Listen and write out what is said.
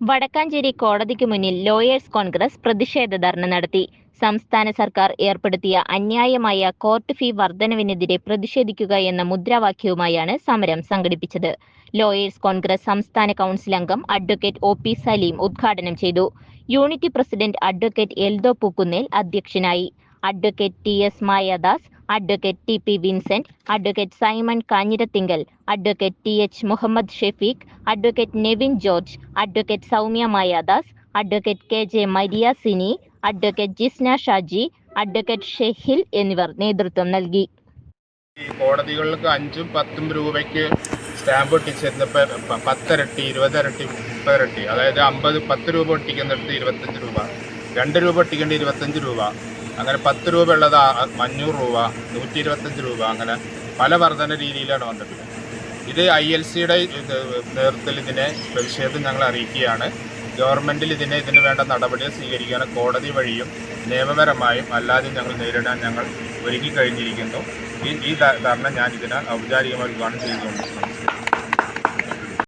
വടക്കാഞ്ചേരി കോടതിക്ക് മുന്നിൽ ലോയേഴ്സ് കോൺഗ്രസ് പ്രതിഷേധ ധർണ നടത്തി. സംസ്ഥാന സർക്കാർ ഏർപ്പെടുത്തിയ അന്യായമായ കോർട്ട് ഫീ വർധനവിനെതിരെ പ്രതിഷേധിക്കുക എന്ന മുദ്രാവാക്യവുമായാണ് സമരം സംഘടിപ്പിച്ചത്. ലോയേഴ്സ് കോൺഗ്രസ് സംസ്ഥാന കൗൺസിൽ അംഗം അഡ്വക്കേറ്റ് ഒ പി സലീം ഉദ്ഘാടനം ചെയ്തു. Unity president advocate Eldo Pookkunnel അധ്യക്ഷനായി. Advocate T S Mayadas, advocate T P Vincent, advocate Simon Kanjirathinkal, advocate T H Muhammad Shefeeq, advocate Nevin George, advocate Soumya Mayadas, advocate K J Maria Sini, advocate Jisna Shaji, advocate Shehil എന്നിവർ നേതൃത്വം നൽകി. ഈ കോടതികൾക്ക് 5ഉം 10ഉം രൂപയ്ക്ക് സ്റ്റാമ്പ് ഒട്ടിച്ചിരുന്നപ്പോൾ 10 ഇരട്ടി, 20 ഇരട്ടി, 30 ഇരട്ടി, അതായത് 10 രൂപ ഒട്ടിക്കുന്നിടത്ത് 25 രൂപ, 2 രൂപ ഒട്ടിക്കേണ്ട 25 രൂപ, അങ്ങനെ 10 രൂപ ഉള്ളത് 500 രൂപ, 125 രൂപ, അങ്ങനെ പല വർധന രീതിയിലാണ് വന്നിട്ടുള്ളത്. ഇത് ILCയുടെ നേതൃത്വത്തിൽ ഇതിനെ പ്രതിഷേധം ഞങ്ങൾ അറിയിക്കുകയാണ്. ഗവൺമെൻറ്റിൽ ഇതിന് വേണ്ട നടപടികൾ സ്വീകരിക്കാൻ കോടതി വഴിയും നിയമപരമായും അല്ലാതെയും ഞങ്ങൾ നേരിടാൻ ഞങ്ങൾ ഒരുങ്ങി കഴിഞ്ഞിരിക്കുന്നു. ഈ ധർണ ഞാൻ ഇതിനാൽ ഔപചാരികമായി ഉദ്ഘാടനം ചെയ്തുകൊണ്ട്